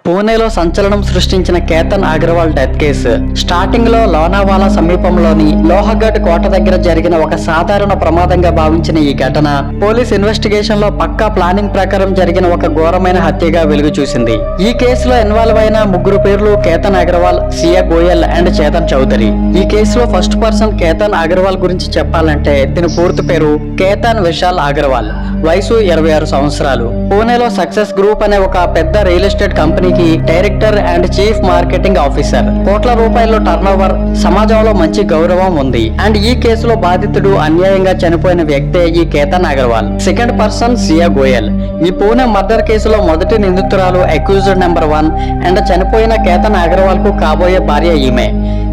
పూణేలో సంచలనం సృష్టించిన Ketan Agarwal death case. Starting లో లోనావాలా సమీపంలోని లోహగఢ్ కోట దగ్గర జరిగిన ఒక సాధారణ ప్రమాదంగా భావించిన ఈ ఘటన పోలీస్ ఇన్వెస్టిగేషన్ లో పక్కా ప్లానింగ్ ప్రకారం జరిగిన ఒక ఘోరమైన హత్యగా వెలుగు చూసింది. ఈ కేసులో ఇన్వాల్వ్ అయిన ముగ్గురు పేర్లు కేతన్ అగర్వాల్, సియా గోయల్ అండ్ చేతన్ చౌదరి. ఈ కేసులో ఫస్ట్ పర్సన్ కేతన్ అగర్వాల్ గురించి చెప్పాలంటే దీని పూర్తి పేరు కేతన్ విశాల్ అగర్వాల్. వయసు 26 సంవత్సరాలు. పూణేలో సక్సెస్ గ్రూప్ అనే ఒక పెద్ద రియల్ ఎస్టేట్ కంపెనీకి director and chief marketing officer. కోట్ల రూపాయల టర్నోవర్, సమాజంలో మంచి గౌరవం ఉంది. అండ్ ఈ కేసులో బాధితుడు అన్యాయంగా చనిపోయిన వ్యక్తే ఈ కేతన్ అగర్వాల్. సెకండ్ పర్సన్ సియా గోయల్. ఈ పూణే మర్డర్ కేసులో మొదటి నిందితురాలు, అక్యూజ్డ్ నెంబర్ 1 అండ్ చనిపోయిన కేతన్ అగర్వాల్ కు కాబోయే భార్య ఈమె.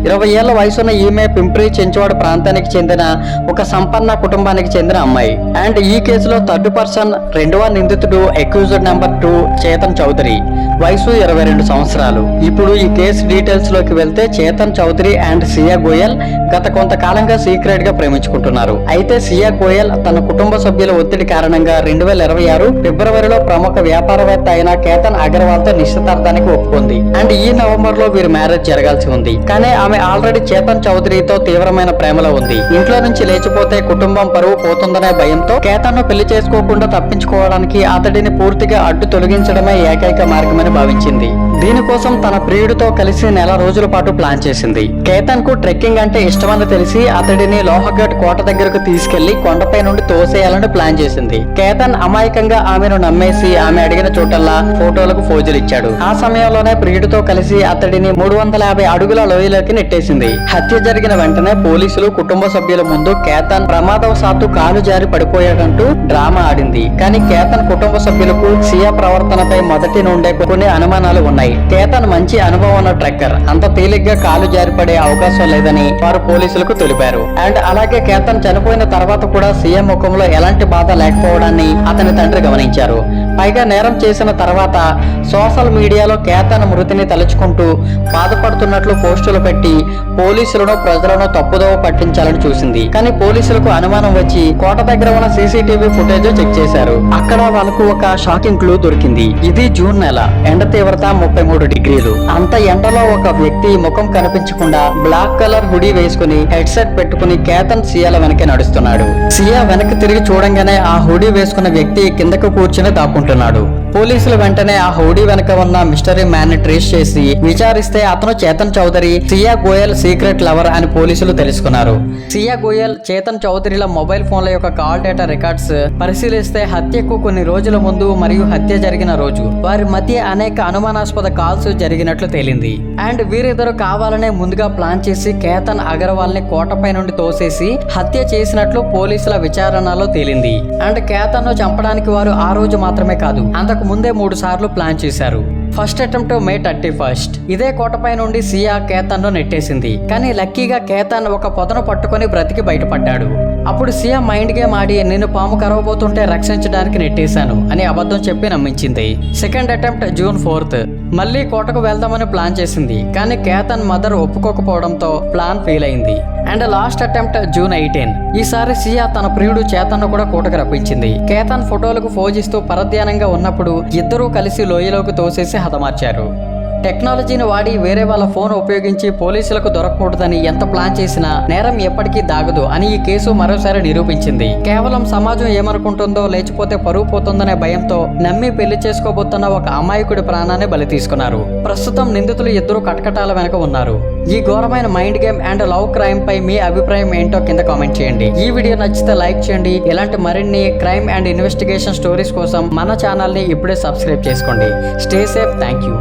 20 ఏళ్ల వయసున్న ఈమె పింప్రి చెంచువాడ ప్రాంతానికి చెందిన ఒక సంపన్న కుటుంబానికి చెందిన అమ్మాయి. అండ్ ఈ కేసులో థర్డ్ పర్సన్, రెండవ నిందితుడు, అక్యూజ్డ్ నెంబర్ 2 చేతన్ చౌదరి. వయసు 22 సంవత్సరాలు. ఇప్పుడు ఈ కేసు డీటెయిల్స్ లోకి వెళ్తే చేతన్ చౌదరి అండ్ సియా గోయల్ గత కొంతకాలంగా సీక్రెట్ గా ప్రేమించుకుంటున్నారు. అయితే సియా గోయల్ తన కుటుంబ సభ్యుల ఒత్తిడి కారణంగా 2026 ఫిబ్రవరిలో ప్రముఖ వ్యాపారవేత్త అయిన కేతన్ అగర్వాల్ తో నిశ్చితార్థానికి ఒప్పుకుంది. అండ్ ఈ నవంబర్ లో వీరి మ్యారేజ్ జరగాల్సి ఉంది. కానీ ఆమె ఆల్రెడీ చేతన్ చౌదరితో తీవ్రమైన ప్రేమలో ఉంది. ఇంట్లో నుంచి లేచిపోతే కుటుంబం పరువు పోతుందనే భయంతో కేతన్ ను పెళ్లి చేసుకోకుండా తప్పించుకోవడానికి అతడిని పూర్తిగా అడ్డు తొలగించడమే ఏకైక మార్గమని భావించింది. దీనికోసం తన ప్రియుడితో కలిసి నెల రోజుల పాటు ప్లాన్ చేసింది. కేతన్ కు ట్రెక్కింగ్ అంటే ఇష్టమని తెలిసి అతడిని లోహగఢ్ కోట దగ్గరకు తీసుకెళ్లి కొండపై నుండి తోసేయాలని ప్లాన్ చేసింది. కేతన్ అమాయకంగా ఆమెను నమ్మేసి ఆమె అడిగిన చోటల్లా ఫోటోలకు ఫోజులు ఇచ్చాడు. ఆ సమయంలోనే ప్రియుడితో కలిసి అతడిని 350 అడుగుల లోయలోకి నెట్టేసింది. హత్య జరిగిన వెంటనే పోలీసులు కుటుంబ సభ్యుల ముందు కేతన్ ప్రమాదవశాత్తు కాలు జారి పడిపోయాడంటూ డ్రామా ఆడింది. కానీ కేతన్ కుటుంబ సభ్యులకు సియా ప్రవర్తనపై మొదటి నుండే కొన్ని అనుమానాలు ఉన్నాయి. కేతన్ మంచి అనుభవం ఉన్న ట్రెక్కర్, అంత తేలిగ్గా కాలు జారిపడే అవకాశం లేదని వారు పోలీసులకు తెలిపారు. అండ్ అలాగే కేతన్ చనిపోయిన తర్వాత కూడా సియా ముఖంలో ఎలాంటి బాధ లేకపోవడాన్ని అతని తండ్రి గమనించారు. పైగా నేరం చేసిన తర్వాత సోషల్ మీడియాలో కేతన్ మృతిని తలుచుకుంటూ బాధపడుతున్నట్లు పోస్టులు పెట్టి పోలీసులను, ప్రజలను తప్పుదోవ పట్టించాలని చూసింది. కానీ పోలీసులకు అనుమానం వచ్చి కోట దగ్గర ఉన్న సీసీటీవీ ఫుటేజ్ చెక్ చేశారు. అక్కడ వాళ్ళకు ఒక షాకింగ్ క్లూ దొరికింది. ఇది జూన్ నెల. ఎండ తీవ్రత 33 డిగ్రీలు. అంత ఎండలో ఒక వ్యక్తి ముఖం కనిపించకుండా బ్లాక్ కలర్ హుడీ వేసుకుని హెడ్ సెట్ పెట్టుకుని కేతన్ సియాల వెనకే నడుస్తున్నాడు. సియా వెనక్కి తిరిగి చూడంగానే ఆ హుడీ వేసుకున్న వ్యక్తి కిందకు కూర్చుని దాక్కుంటున్నాడు. పోలీసులు వెంటనే ఆ హుడీ వెనక ఉన్న మిస్టరీ మ్యాన్ ని ట్రేస్ చేసి విచారిస్తే అతను చేతన్ చౌదరి, సియా గోయల్ సీక్రెట్ లవర్ అని పోలీసులు తెలుసుకున్నారు. సియా గోయల్, చేతన్ చౌదరిల మొబైల్ ఫోన్ల యొక్క కాల్ డేటా రికార్డ్స్ పరిశీలిస్తే హత్యకు కొన్ని రోజుల ముందు మరియు హత్య జరిగిన రోజు వారి మధ్య అనేక అనుమానాస్పద కాల్స్ జరిగినట్లు తేలింది. అండ్ వీరిద్దరు కావాలనే ముందుగా ప్లాన్ చేసి కేతన్ అగర్వాల్ ని కోటపై నుండి తోసేసి హత్య చేసినట్లు పోలీసుల విచారణలో తేలింది. అండ్ కేతన్ ను చంపడానికి వారు ఆ రోజు మాత్రమే కాదు, అంతకు ముందే 3 సార్లు ప్లాన్ చేశారు. First attempt May 31. ఇదే కోటపై నుండి సియా కేతన్ ను నెట్టేసింది. కానీ లక్కీగా కేతన్ ఒక పొదను పట్టుకొని బ్రతికి బయటపడ్డాడు. అప్పుడు సియా మైండ్ గేమ్ ఆడి నిన్ను పాము కరవబోతుంటే రక్షించడానికి నెట్టేశాను అని అబద్ధం చెప్పి నమ్మించింది. Second attempt June 4. మళ్ళీ కోటకు వెళ్దామని ప్లాన్ చేసింది. కానీ కేతన్ మదర్ ఒప్పుకోకపోవడంతో ప్లాన్ ఫెయిల్ అయింది. And last attempt June 18. ఈసారి సియా తన ప్రియుడు చేతన్ ను కూడా కోటకు రప్పించింది. కేతన్ ఫోటోలకు ఫోజిస్తూ పరధ్యానంగా ఉన్నప్పుడు ఇద్దరూ కలిసి లోయలోకి తోసేసి హతమార్చారు. టెక్నాలజీని వాడి వేరే వాళ్ళ ఫోన్ ఉపయోగించి పోలీసులకు దొరకకూడదని ఎంత ప్లాన్ చేసినా నేరం ఎప్పటికీ దాగదు అని ఈ కేసు మరోసారి నిరూపించింది. కేవలం సమాజం ఏమనుకుంటుందో, లేచిపోతే పరువు పోతుందనే భయంతో నమ్మి పెళ్లి చేసుకోబోతున్న ఒక అమాయకుడి ప్రాణాన్ని బలి తీసుకున్నారు. ప్రస్తుతం నిందితులు ఇద్దరు కటకటాల వెనక ఉన్నారు. ఈ ఘోరమైన mind game and love crime పై మీ అభిప్రాయం ఏంటో కింద కామెంట్ చేయండి. ఈ వీడియో నచ్చితే లైక్ చేయండి. ఇలాంటి మరిన్ని క్రైమ్ అండ్ ఇన్వెస్టిగేషన్ స్టోరీస్ కోసం మన ఛానల్ ని ఇప్పుడే సబ్స్క్రైబ్ చేసుకోండి. Stay safe. Thank you.